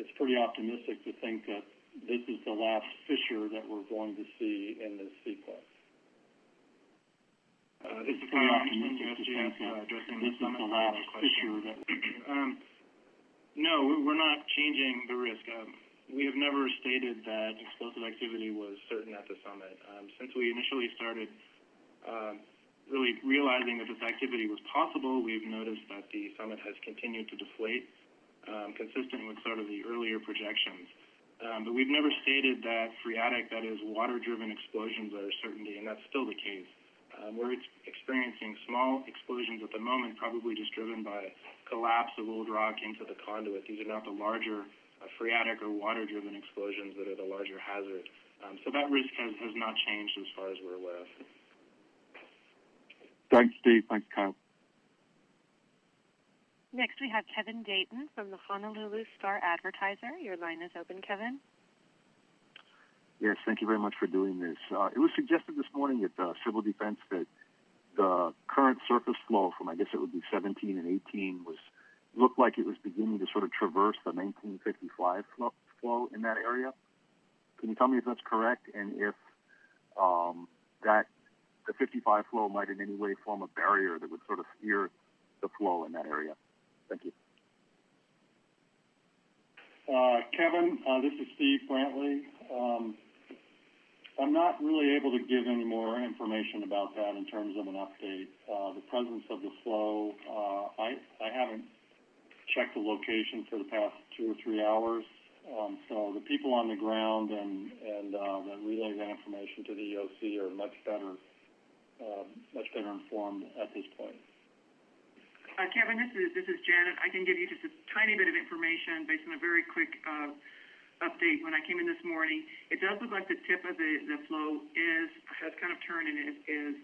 it's pretty optimistic to think that this is the last fissure that we're going to see in this sequence. This is pretty optimistic to think that this is the last fissure that... No, we're not changing the risk. We have never stated that explosive activity was certain at the summit. Since we initially started really realizing that this activity was possible, we've noticed that the summit has continued to deflate, consistent with sort of the earlier projections. But we've never stated that phreatic, that is water-driven explosions, are a certainty, and that's still the case. We're experiencing small explosions at the moment, probably just driven by collapse of old rock into the conduit. These are not the larger phreatic or water-driven explosions that are the larger hazard. So that risk has not changed as far as we're aware of. Thanks, Steve. Thanks, Kyle. Next, we have Kevin Dayton from the Honolulu Star-Advertiser. Your line is open, Kevin. Yes, thank you very much for doing this. It was suggested this morning at Civil Defense that the current surface flow from, I guess it would be 17 and 18, looked like it was beginning to sort of traverse the 1955 flow in that area. Can you tell me if that's correct, and if that the 55 flow might in any way form a barrier that would sort of steer the flow in that area? Thank you. Kevin, this is Steve Brantley. I'm not really able to give any more information about that in terms of an update. The presence of the flow, I haven't checked the location for the past 2 or 3 hours. So the people on the ground and that relay that information to the EOC are much better informed at this point. Kevin, this is Janet. I can give you just a tiny bit of information based on a very quick update. When I came in this morning, it does look like the tip of the flow has kind of turned and is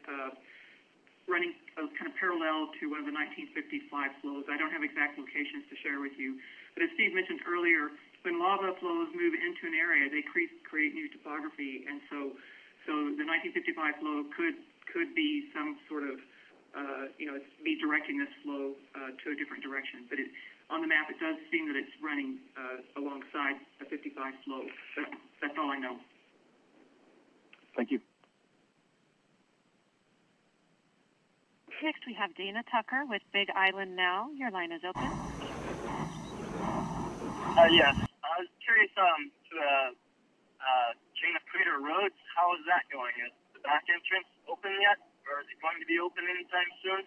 running kind of parallel to one of the 1955 flows. I don't have exact locations to share with you, but as Steve mentioned earlier, when lava flows move into an area, they create new topography, and so the 1955 flow could be some sort of be directing this flow to a different direction. But on the map, it does seem that it's running alongside the 55 flow. That's all I know. Thank you. Next, we have Dana Tucker with Big Island Now. Your line is open. Yes. I was curious to the chain of crater roads. How is that going? Is the back entrance open yet? Or is it going to be open anytime soon?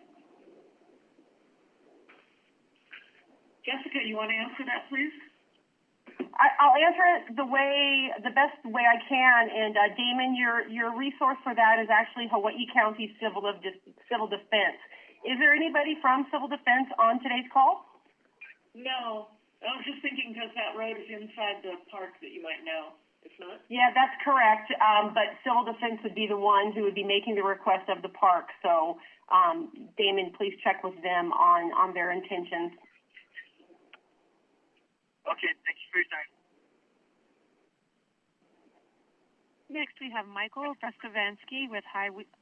Jessica, you want to answer that, please? I'll answer it the best way I can. And Damon, your resource for that is actually Hawaii County Civil Defense. Is there anybody from Civil Defense on today's call? No. I was just thinking because that road is inside the park that you might know. It's not? Yeah, that's correct. But Civil Defense would be the ones who would be making the request of the park. So, Damon, please check with them on their intentions. Okay, thank you for your time. Next, we have Michael Breskovansky with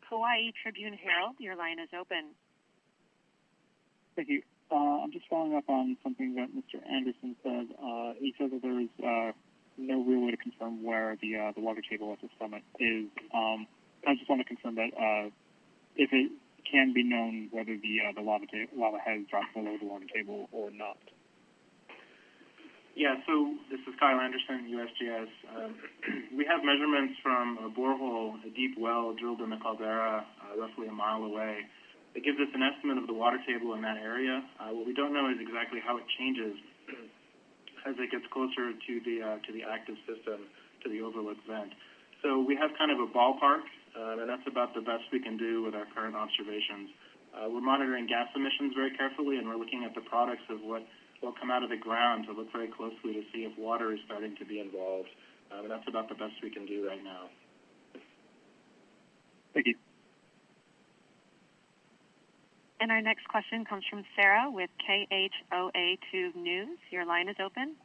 Hawaii Tribune Herald. Your line is open. Thank you. I'm just following up on something that Mr. Anderson said. He said that there is no real way to confirm where the water table at the summit is. I just want to confirm that if it can be known whether the lava has dropped below the water table or not. Yeah, so this is Kyle Anderson, USGS. We have measurements from a borehole, a deep well drilled in the caldera roughly a mile away. It gives us an estimate of the water table in that area. What we don't know is exactly how it changes as it gets closer to the active system, to the overlook vent. So we have kind of a ballpark, and that's about the best we can do with our current observations. We're monitoring gas emissions very carefully, and we're looking at the products of what will come out of the ground to look very closely to see if water is starting to be involved. And that's about the best we can do right now. Thank you. And our next question comes from Sarah with KHOA2 News. Your line is open.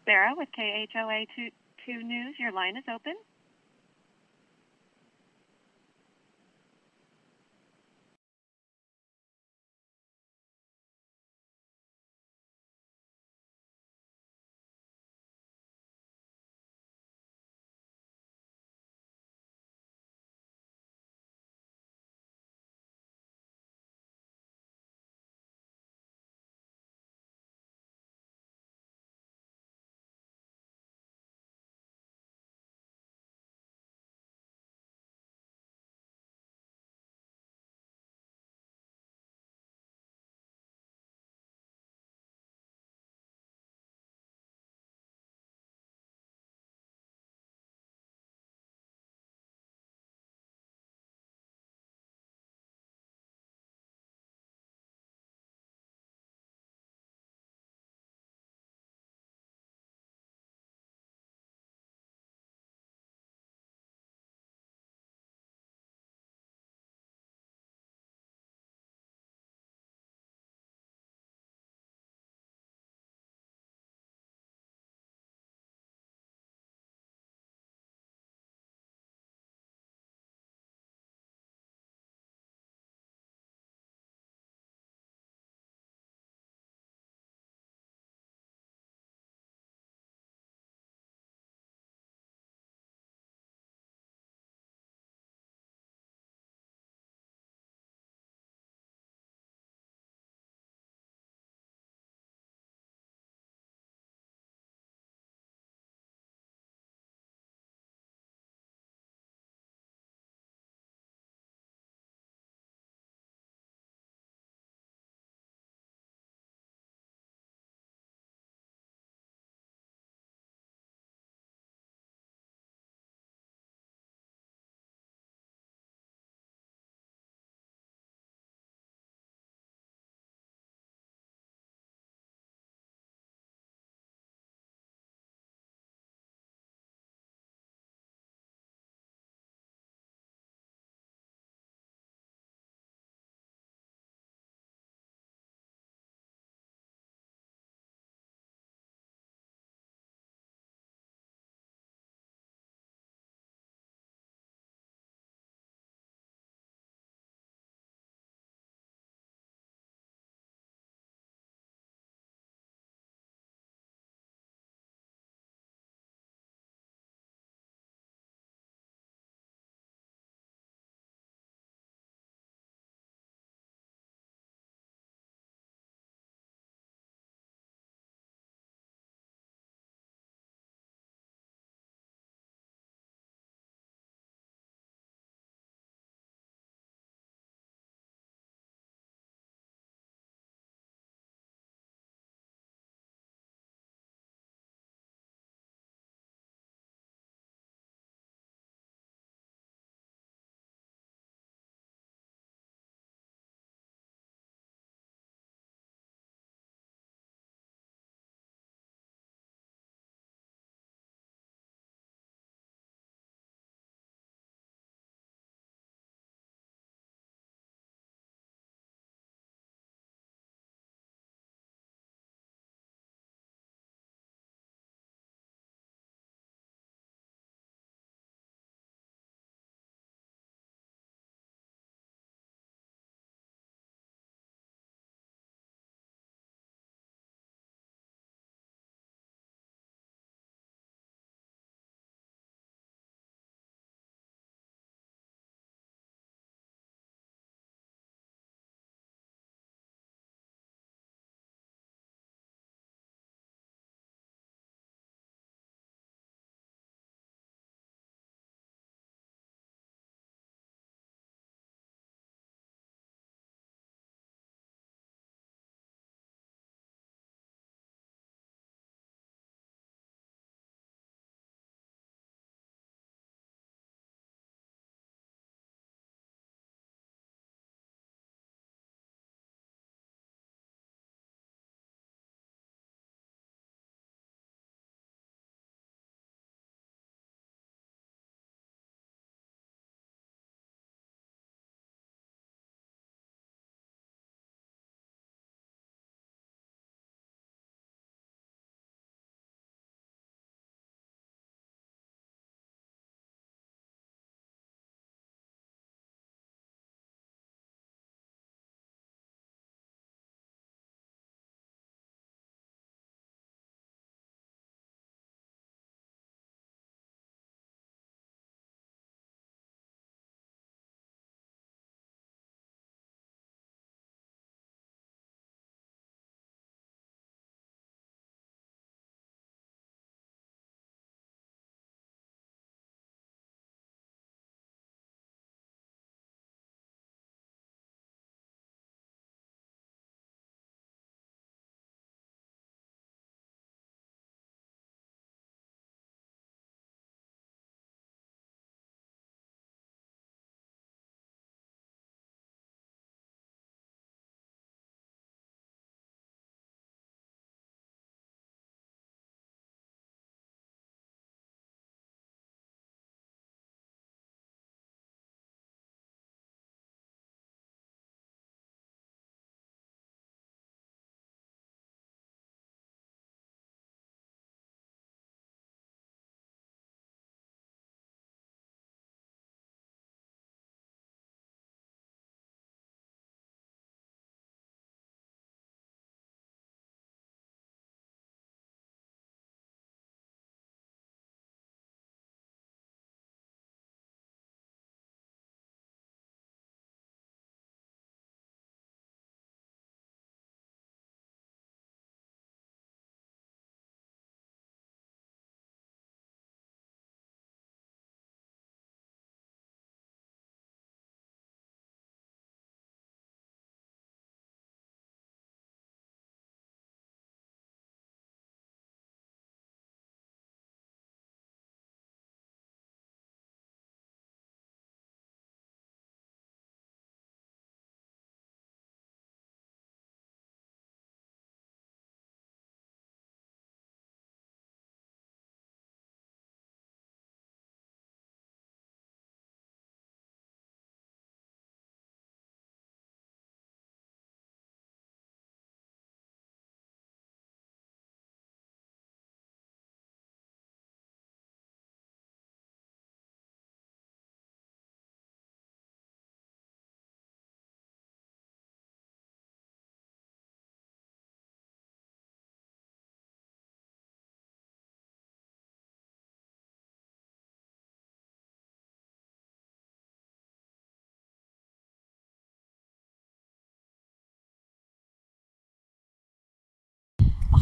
Sarah with KHOA2 News. Your line is open.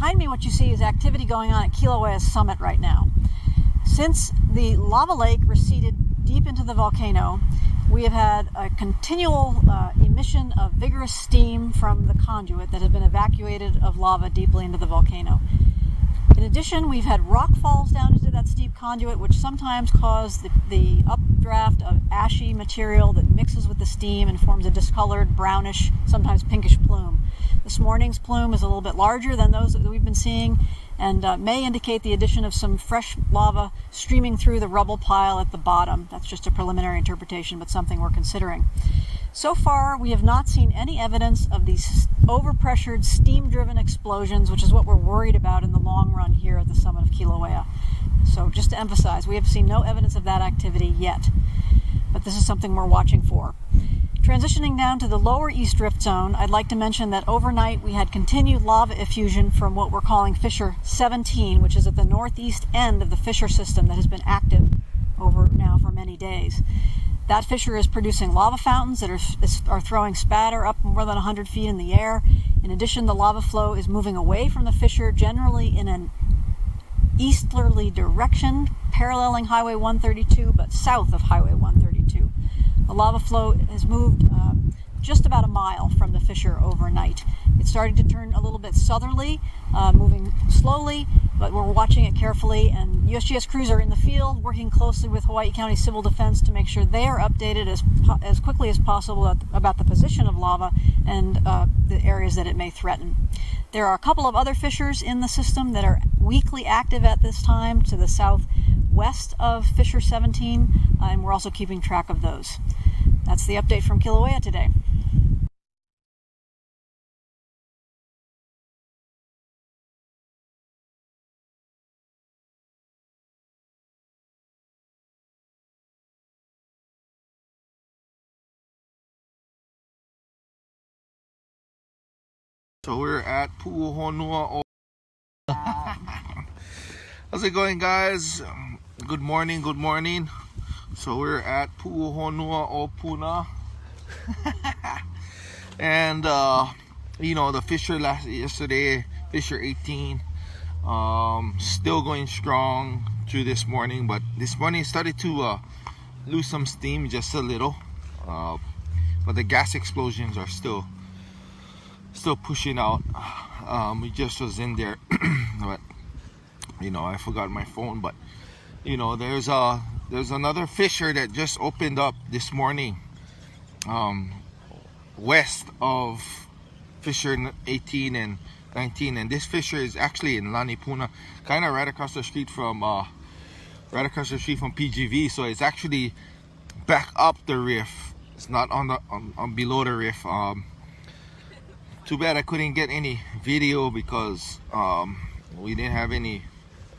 behind me, what you see is activity going on at Kilauea's summit right now. Since the lava lake receded deep into the volcano, we have had a continual emission of vigorous steam from the conduit that has been evacuated of lava deeply into the volcano. In addition, we've had rock falls down into that steep conduit, which sometimes cause the updraft of ashy material that mixes with the steam and forms a discolored, brownish, sometimes pinkish plume. This morning's plume is a little bit larger than those that we've been seeing, and may indicate the addition of some fresh lava streaming through the rubble pile at the bottom. That's just a preliminary interpretation, but something we're considering. So far, we have not seen any evidence of these overpressured, steam-driven explosions, which is what we're worried about in the long run here at the summit of Kilauea. So just to emphasize, we have seen no evidence of that activity yet, but this is something we're watching for. Transitioning down to the lower East Rift Zone, I'd like to mention that overnight we had continued lava effusion from what we're calling Fissure 17, which is at the northeast end of the fissure system that has been active over now for many days. That fissure is producing lava fountains that are throwing spatter up more than 100 feet in the air. In addition, the lava flow is moving away from the fissure, generally in an easterly direction, paralleling Highway 132, but south of Highway 132. The lava flow has moved just about a mile from the fissure overnight. It's starting to turn a little bit southerly, moving slowly, but we're watching it carefully, and USGS crews are in the field working closely with Hawaii County Civil Defense to make sure they are updated as quickly as possible about the position of lava and the areas that it may threaten. There are a couple of other fissures in the system that are weakly active at this time to the southwest of Fissure 17, and we're also keeping track of those. That's the update from Kilauea today. So we're at Pu'u. How's it going, guys? Good morning, good morning. So we're at Pu'u Puna. And you know, the fissure yesterday, fissure 18, still going strong through this morning, but this morning started to lose some steam just a little, but the gas explosions are still pushing out. We just was in there, but you know, I forgot my phone. But you know, there's another fissure that just opened up this morning, west of fissure 18 and 19, and this fissure is actually in Lanipuna, kind of right across the street from PGV. So it's actually back up the rift. It's not on below the rift. Too bad I couldn't get any video because we didn't have any.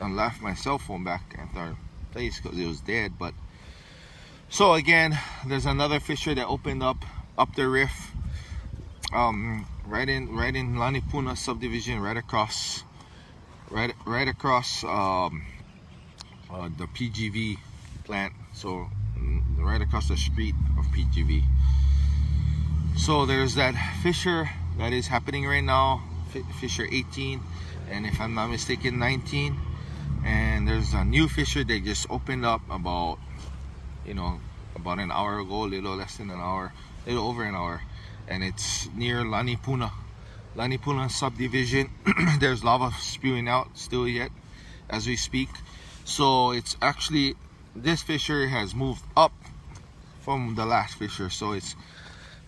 I left my cell phone back at our place because it was dead. But so again, there's another fissure that opened up the rift, right in Lanipuna subdivision, right across the PGV plant. So right across the street of PGV. So there's that fissure that is happening right now, fissure 18, and if I'm not mistaken 19, and there's a new fissure that just opened up about an hour ago, a little less than an hour, a little over an hour, and it's near Lanipuna subdivision. There's lava spewing out still yet as we speak. So it's actually, this fissure has moved up from the last fissure, so it's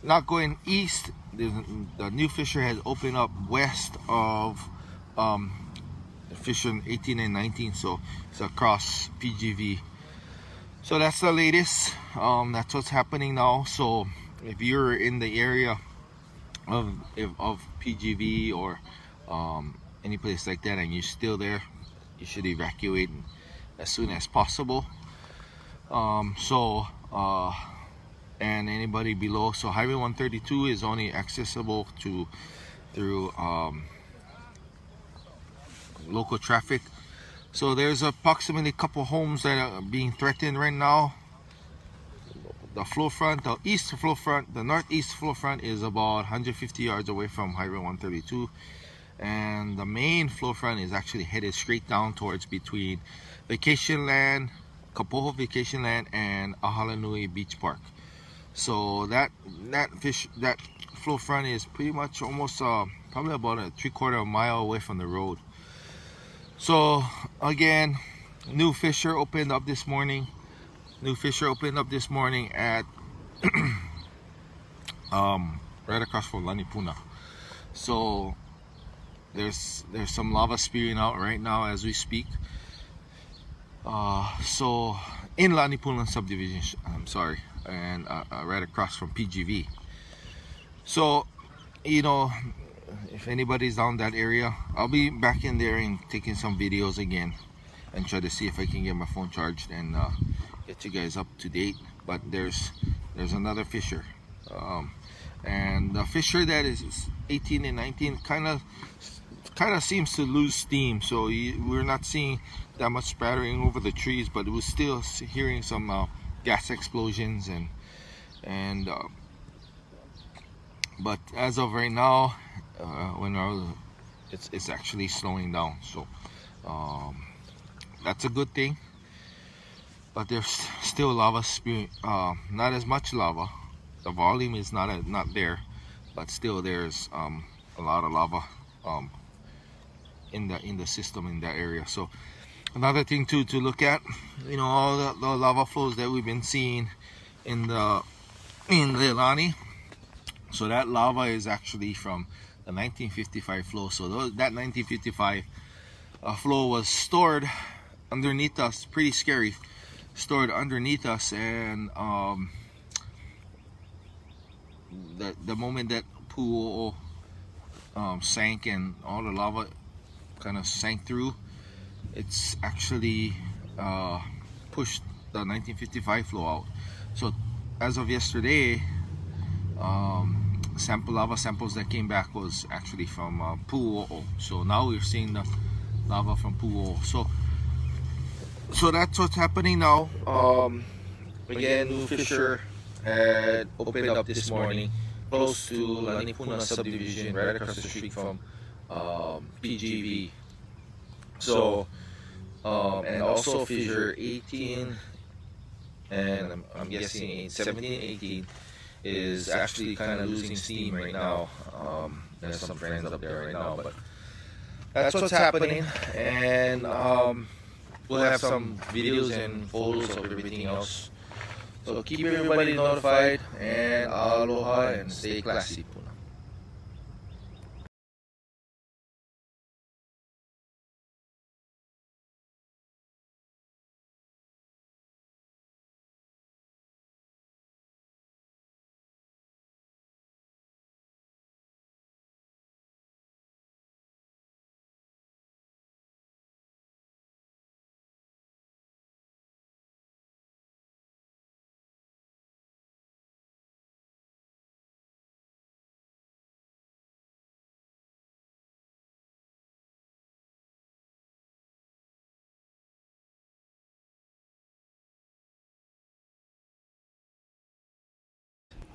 not going east. The new fissure has opened up west of fissure 18 and 19, so it's across PGV. So that's the latest. That's what's happening now. So if you're in the area of PGV or any place like that and you're still there, you should evacuate as soon as possible. And anybody below, so Highway 132 is only accessible through local traffic. So there's approximately a couple homes that are being threatened right now. The flow front, the east flow front, the northeast flow front is about 150 yards away from Highway 132, and the main flow front is actually headed straight down towards between Vacation Land, Kapoho Vacation Land, and Ahalanui Beach Park. So that flow front is pretty much almost probably about a 3/4 mile away from the road. So again, new fissure opened up this morning. At right across from Lanipuna. So there's some lava spewing out right now as we speak. So in Lanipuna subdivision, I'm sorry, and right across from PGV. So, you know, if anybody's down that area, I'll be back in there and taking some videos again and try to see if I can get my phone charged and get you guys up to date. But there's another fissure, and the fissure that is 18 and 19 kind of seems to lose steam. So we're not seeing that much spattering over the trees, but we're still hearing some gas explosions and but as of right now, it's actually slowing down. So that's a good thing. But there's still lava spewing, not as much lava. The volume is not there, but still there's a lot of lava in the system in that area. So another thing to look at, you know, all the lava flows that we've been seeing in Leilani. So that lava is actually from the 1955 flow. So that 1955 flow was stored underneath us, pretty scary, stored underneath us, and the moment that Pu'u sank and all the lava kind of sank through, it's actually pushed the 1955 flow out. So as of yesterday, lava samples that came back was actually from Pu'u. So now we're seeing the lava from Pu'u. So that's what's happening now. Again, new fissure had opened up this morning close to Lanipuna subdivision, right across the street from PGV. So and also fissure 18 and I'm guessing 17, 18 is actually kind of losing steam right now. There's some friends up there right now, but that's what's happening. And we'll have some videos and photos of everything else. So keep everybody notified, and aloha and stay classy.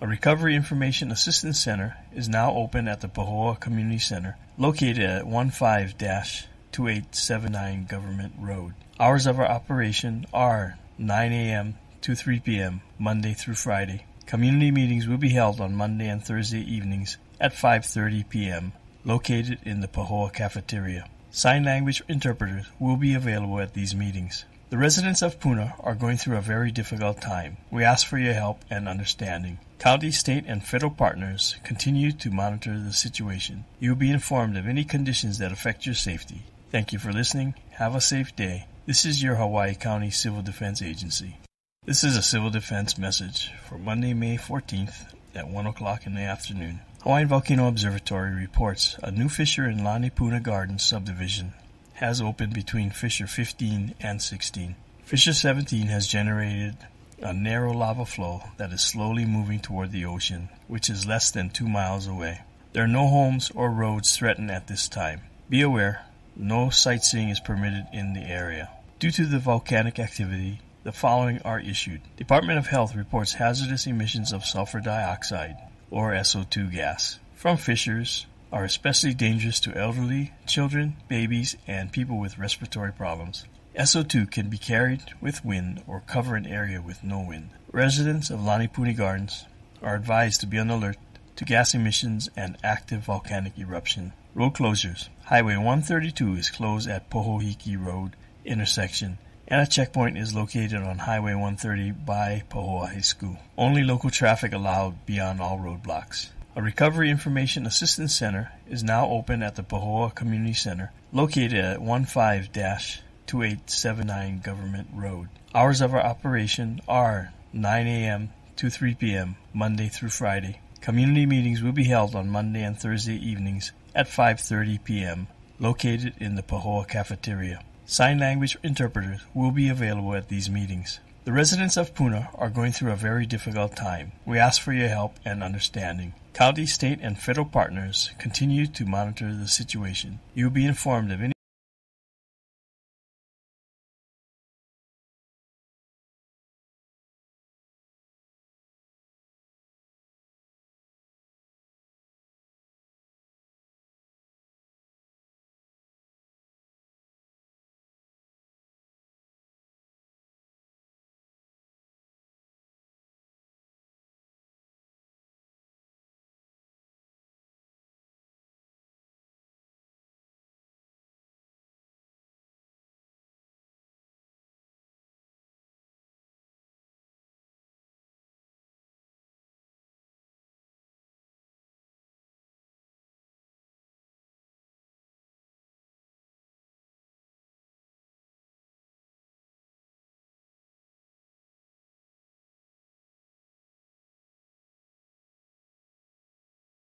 A Recovery Information Assistance Center is now open at the Pahoa Community Center, located at 15-2879 Government Road. Hours of our operation are 9 a.m. to 3 p.m. Monday through Friday. Community meetings will be held on Monday and Thursday evenings at 5:30 p.m., located in the Pahoa cafeteria. Sign language interpreters will be available at these meetings. The residents of Puna are going through a very difficult time. We ask for your help and understanding. County, state, and federal partners continue to monitor the situation. You will be informed of any conditions that affect your safety. Thank you for listening. Have a safe day. This is your Hawaii County Civil Defense Agency. This is a civil defense message for Monday, May 14th at 1 o'clock in the afternoon. Hawaii Volcano Observatory reports a new fissure in Lanipuna Gardens subdivision has opened between fissure 15 and 16. Fissure 17 has generated a narrow lava flow that is slowly moving toward the ocean, which is less than 2 miles away. There are no homes or roads threatened at this time. Be aware, no sightseeing is permitted in the area. Due to the volcanic activity, the following are issued. Department of Health reports hazardous emissions of sulfur dioxide, or SO2 gas, from fissures are especially dangerous to elderly, children, babies, and people with respiratory problems. SO2 can be carried with wind or cover an area with no wind. Residents of Lanipuni Gardens are advised to be on alert to gas emissions and active volcanic eruption. Road closures. Highway 132 is closed at Pohohiki Road intersection, and a checkpoint is located on Highway 130 by Pahoa High School. Only local traffic allowed beyond all roadblocks. A Recovery Information Assistance Center is now open at the Pahoa Community Center, located at 15-2879 Government Road. Hours of our operation are 9 a.m. to 3 p.m., Monday through Friday. Community meetings will be held on Monday and Thursday evenings at 5:30 p.m., located in the Pahoa Cafeteria. Sign language interpreters will be available at these meetings. The residents of Puna are going through a very difficult time. We ask for your help and understanding. County, state, and federal partners continue to monitor the situation. You will be informed of any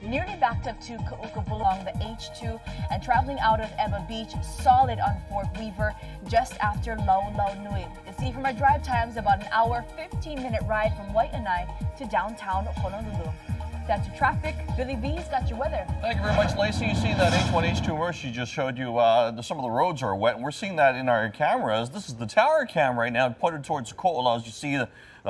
Nearly backed up to Ka'ukabula along the H2 and traveling out of Eba Beach, solid on Fort Weaver just after Lau Nui. You see from our drive times, about an hour, 15-minute ride from Waianae to downtown Honolulu. That's your traffic. Billy V's got your weather. Thank you very much, Lacey. You see that H1, H2 immerse she just showed you. Some of the roads are wet, and we're seeing that in our cameras. This is the tower cam right now, pointed towards Ko'ola. As you see the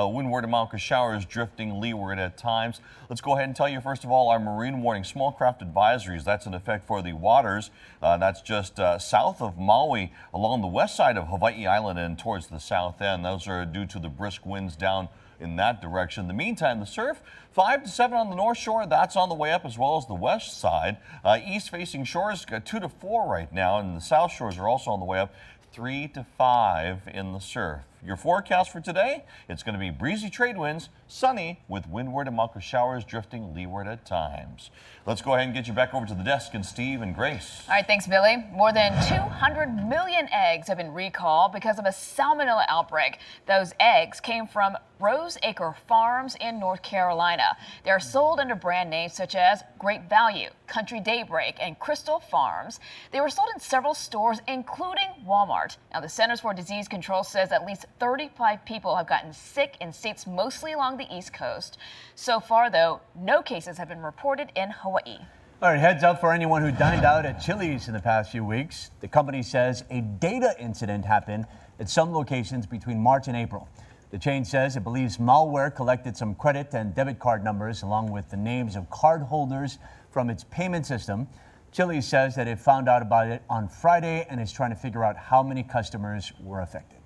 windward and Mauka showers drifting leeward at times. Let's go ahead and tell you, first of all, our marine warning, small craft advisories. That's in effect for the waters. That's just south of Maui, along the west side of Hawaii Island and towards the south end. Those are due to the brisk winds down in that direction. In the meantime, the surf, 5 to 7 on the north shore. That's on the way up, as well as the west side. East-facing shores, 2 to 4 right now, and the south shores are also on the way up, 3 to 5 in the surf. Your forecast for today, it's going to be breezy trade winds, sunny with windward and Mauka showers drifting leeward at times. Let's go ahead and get you back over to the desk, and Steve and Grace. All right, thanks, Billy. More than 200 million eggs have been recalled because of a salmonella outbreak. Those eggs came from Rose Acre Farms in North Carolina. They are sold under brand names such as Great Value, Country Daybreak, and Crystal Farms. They were sold in several stores, including Walmart. Now, the Centers for Disease Control says at least 35 people have gotten sick in states mostly along the East Coast. So far, though, no cases have been reported in Hawaii. All right, heads up for anyone who dined out at Chili's in the past few weeks. The company says a data incident happened at some locations between March and April. The chain says it believes malware collected some credit and debit card numbers along with the names of card holders from its payment system. Chili's says that it found out about it on Friday and is trying to figure out how many customers were affected.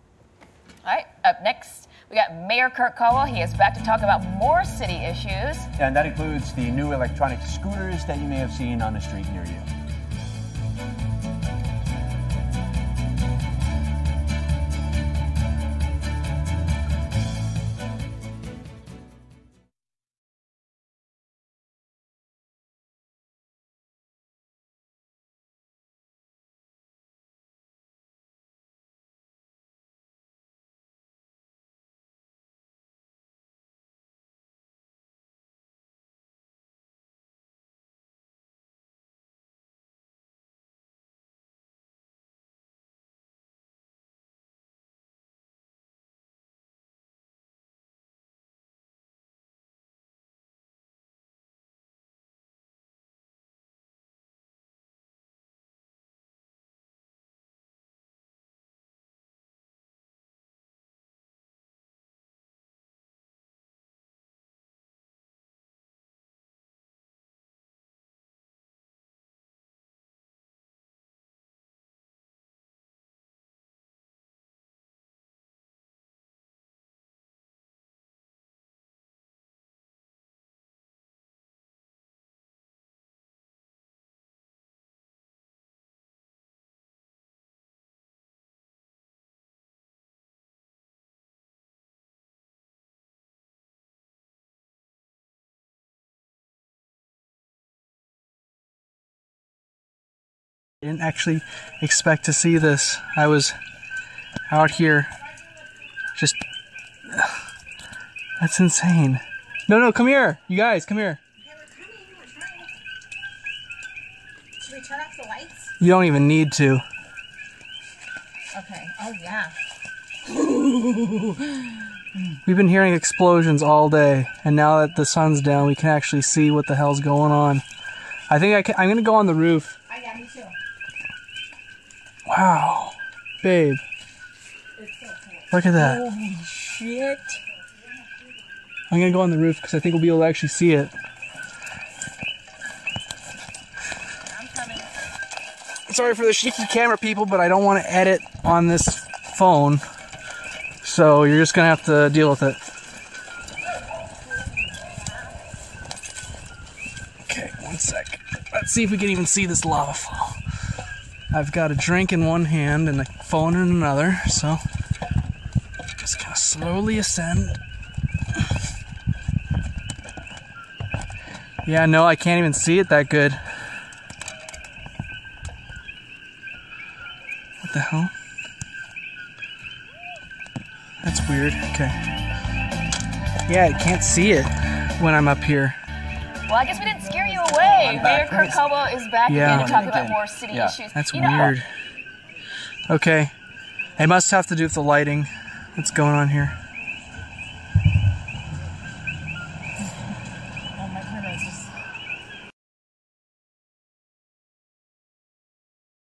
All right, up next, we got Mayor Kurt Caldwell. He is back to talk about more city issues. And that includes the new electronic scooters that you may have seen on the street near you. I didn't actually expect to see this. I was out here just... That's insane. No, come here. You guys, come here. Should we turn off the lights? You don't even need to. Okay. Oh, yeah. We've been hearing explosions all day, and now that the sun's down, we can actually see what the hell's going on. I think I'm gonna go on the roof. Oh, yeah, me too. Wow. Babe. Look at that. Holy shit. I'm gonna go on the roof because I think we'll be able to actually see it. I'm coming. Sorry for the shaky camera, people, but I don't want to edit on this phone. So you're just gonna have to deal with it. Okay, 1 sec. Let's see if we can even see this lava fall. I've got a drink in one hand and a phone in another, so just gonna slowly ascend. Yeah, no, I can't even see it that good. What the hell? That's weird. Okay. Yeah, I can't see it when I'm up here. Well, I guess we didn't scare you away. Mayor Kirk Cobo is back again to talk about more city issues. That's weird. Okay. It must have to do with the lighting that's going on here. Oh, my goodness.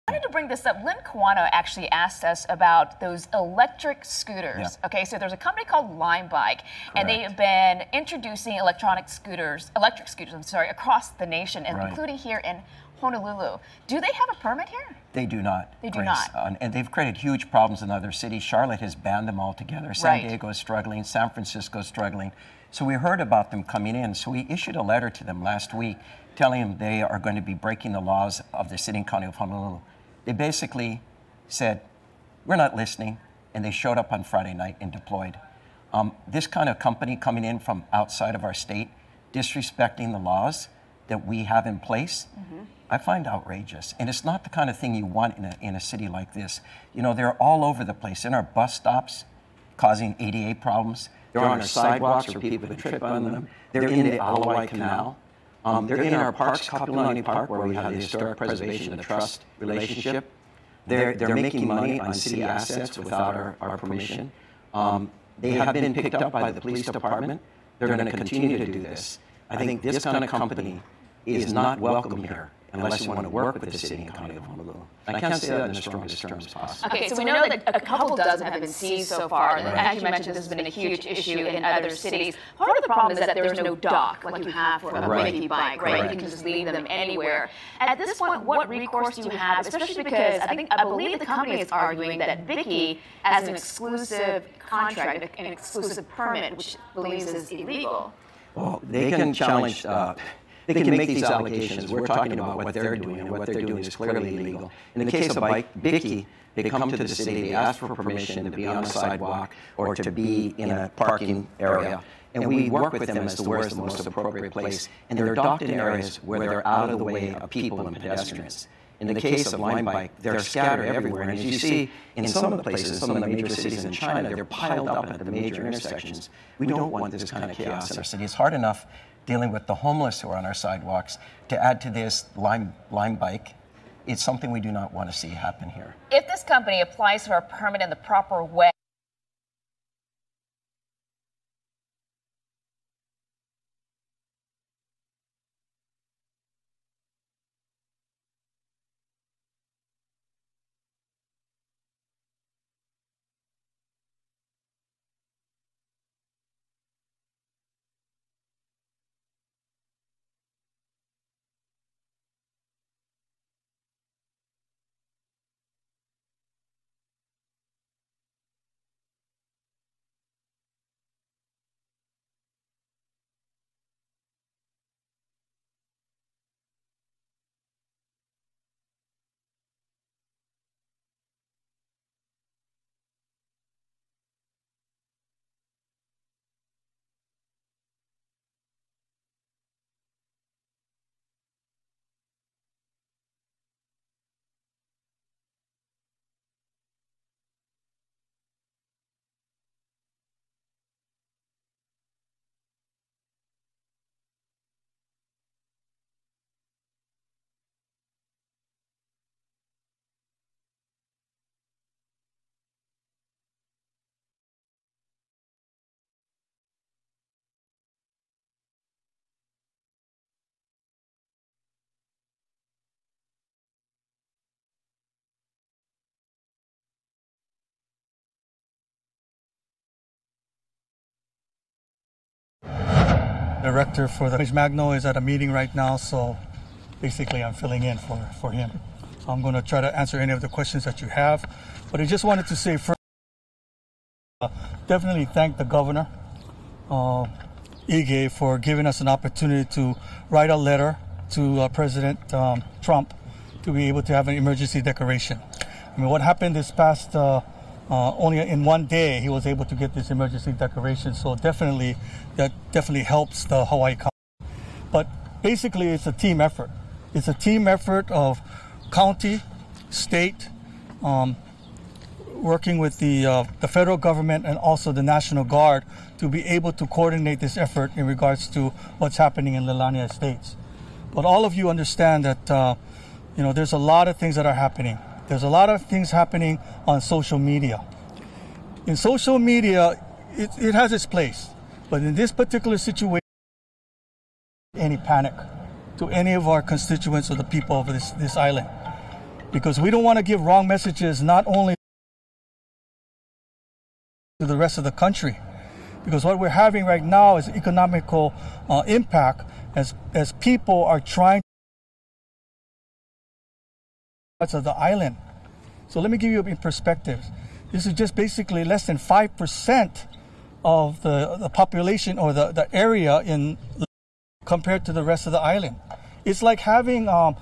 I wanted to bring this up. Lynn Kawano actually asked us about those electric scooters. Yeah. Okay, so there's a company called Lime Bike, and they have been introducing electric scooters, across the nation, and including here in Honolulu. Do they have a permit here? They do not. They do Grace. not. And they've created huge problems in other cities. Charlotte has banned them altogether. San Diego is struggling. San Francisco is struggling. So we heard about them coming in. So we issued a letter to them last week telling them they are going to be breaking the laws of the city and county of Honolulu. They basically said, we're not listening, and they showed up on Friday night and deployed. This kind of company coming in from outside of our state, disrespecting the laws that we have in place, I find outrageous. And it's not the kind of thing you want in a city like this. You know, they're all over the place, in our bus stops, causing ADA problems. They're on our sidewalks for people to trip on them. They're in the Hawaii Canal. They're in our parks, Kapolani Park, where we have the historic preservation and the trust relationship. They're making money on city assets without our permission. They have been picked up by the police department. They're going to continue to do this. I think this kind of company is not welcome here unless you want to work with the city and county of Honolulu. I can't say that in the strongest terms possible. Okay, so we know that a couple dozen have been seized so far. And as you mentioned, this has been a huge issue in other cities. Part of the problem is that there's no dock like you have for a Mickey bike, right? You can just leave them anywhere. At this point, what recourse do you have, especially because I believe the company is arguing that Vicky has an exclusive contract, an exclusive permit, which it believes is illegal. Well, they can challenge, they can make these allegations. We're talking about what they're doing, and what they're doing is clearly illegal. In the case of Vicky, they come to the city, they ask for permission to be on a sidewalk or to be in a parking area. And we work with them as to where's the most appropriate place. And they're docked in areas where they're out of the way of people and pedestrians. In the case of Lime Bike, they're scattered everywhere. And as you see, in some of the places, some of the major cities in China, they're piled up at the major intersections. We don't want this kind of chaos in our city. It's hard enough dealing with the homeless who are on our sidewalks. To add to this, Lime Bike, it's something we do not want to see happen here. If this company applies for a permit in the proper way, Director for the Magno is at a meeting right now, so basically I'm filling in for him. So I'm going to try to answer any of the questions that you have. But I just wanted to say first, definitely thank the governor, Ige, for giving us an opportunity to write a letter to President Trump to be able to have an emergency declaration. I mean, what happened this past, only in one day, he was able to get this emergency declaration. So definitely, that definitely helps the Hawaii County. But basically, it's a team effort. It's a team effort of county, state, working with the federal government and also the National Guard to be able to coordinate this effort in regards to what's happening in Leilani Estates. But all of you understand that, there's a lot of things that are happening. There's a lot of things happening on social media. In social media, it has its place. But in this particular situation, any panic to any of our constituents or the people of this island. Because we don't want to give wrong messages not only to the rest of the country. Because what we're having right now is economical impact as people are trying parts of the island. So let me give you a perspective. This is just basically less than 5% of the population or the area in compared to the rest of the island. It's like having a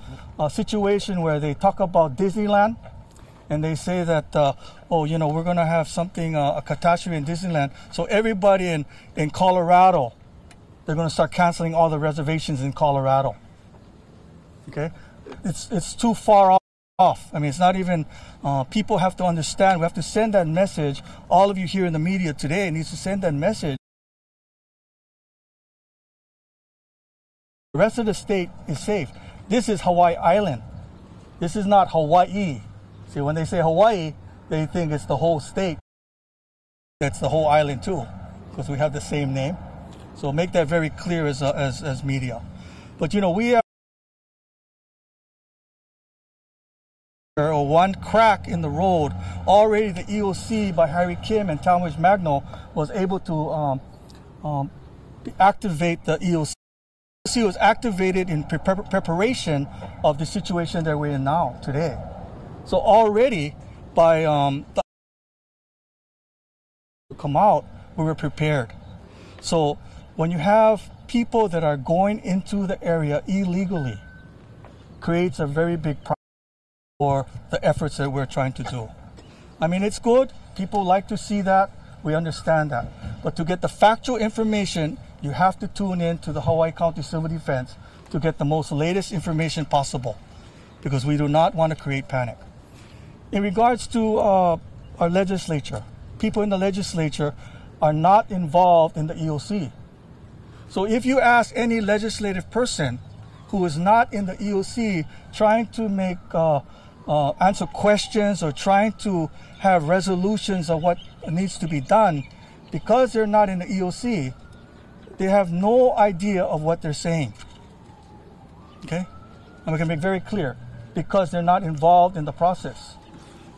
situation where they talk about Disneyland and they say that, we're going to have something, a catastrophe in Disneyland. So everybody in Colorado, they're going to start canceling all the reservations in Colorado. Okay? It's too far off. I mean, it's not even, people have to understand. We have to send that message. All of you here in the media today needs to send that message. The rest of the state is safe. This is Hawaii Island. This is not Hawaii. See, when they say Hawaii, they think it's the whole state. It's the whole island too, because we have the same name. So make that very clear as media. But we have one crack in the road. Already the EOC by Harry Kim and Talmadge Magno was able to activate the EOC. The EOC was activated in preparation of the situation that we're in now, today. So already by come out, we were prepared. So when you have people that are going into the area illegally, creates a very big problem for the efforts that we're trying to do. I mean, it's good. People like to see that. We understand that. But to get the factual information, you have to tune in to the Hawaii County Civil Defense to get the most latest information possible, because we do not want to create panic. In regards to our legislature, people in the legislature are not involved in the EOC. So if you ask any legislative person who is not in the EOC trying to make answer questions or trying to have resolutions of what needs to be done, because they're not in the EOC, they have no idea of what they're saying. Okay? And we can make very clear, because they're not involved in the process.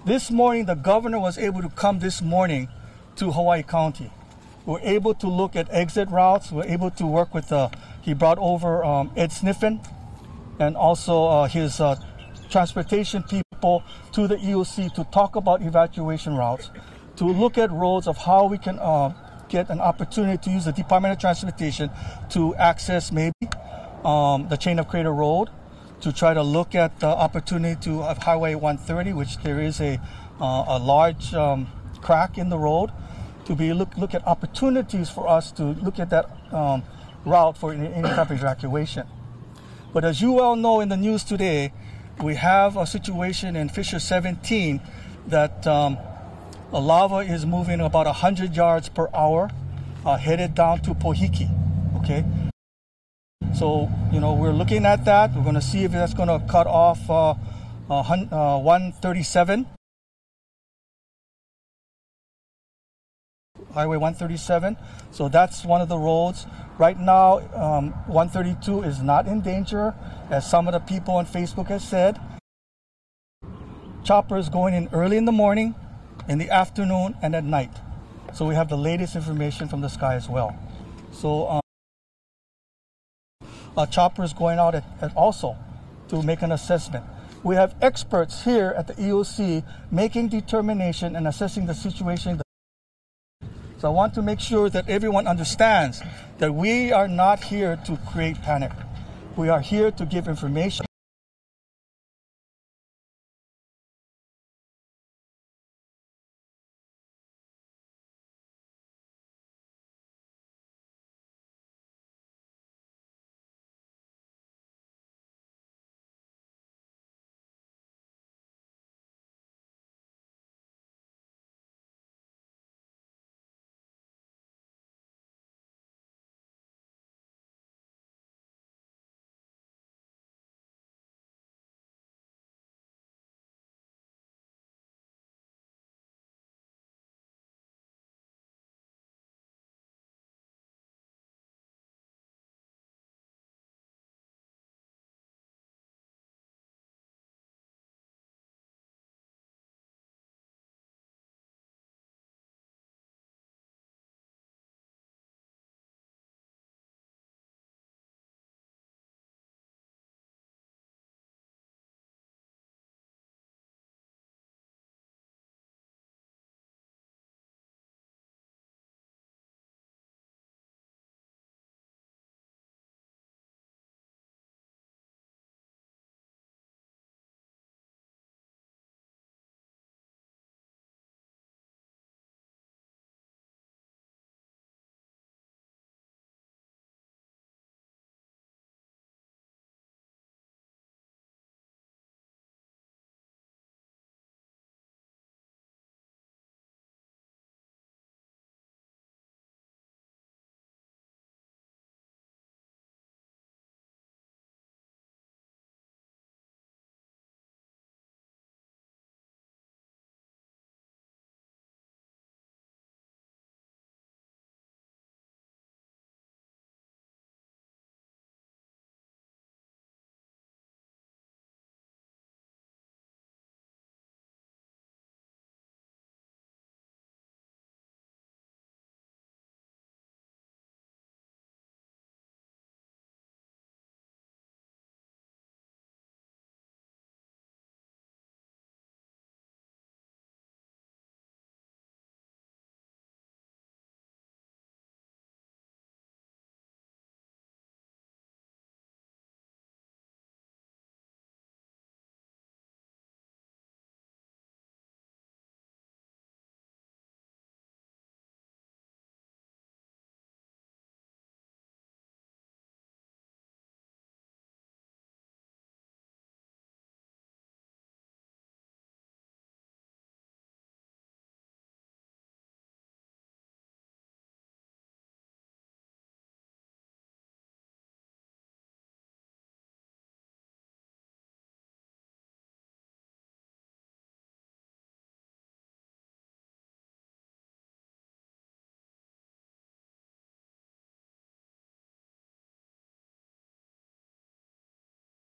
This morning, the governor was able to come this morning to Hawaii County. We're able to look at exit routes. We're able to work with, he brought over Ed Sniffen and also his transportation people to the EOC to talk about evacuation routes, to look at roads of how we can get an opportunity to use the Department of Transportation to access maybe the Chain of Crater Road, to try to look at the opportunity to have Highway 130, which there is a large crack in the road, to be look at opportunities for us to look at that route for any type of evacuation. But as you well know in the news today, we have a situation in Fissure 17 that lava is moving about 100 yards per hour, headed down to Pohiki, okay? So, we're looking at that. We're going to see if that's going to cut off 137. Highway 137. So that's one of the roads. Right now, 132 is not in danger, as some of the people on Facebook have said. Choppers going in early in the morning, in the afternoon, and at night. So we have the latest information from the sky as well. So choppers going out also to make an assessment. We have experts here at the EOC making determination and assessing the situation. So I want to make sure that everyone understands that we are not here to create panic. We are here to give information.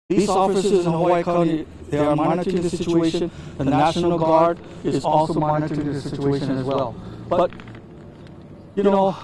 These officers in Hawaii County, they are monitoring the situation. The National Guard is also monitoring the situation as well. But, you know,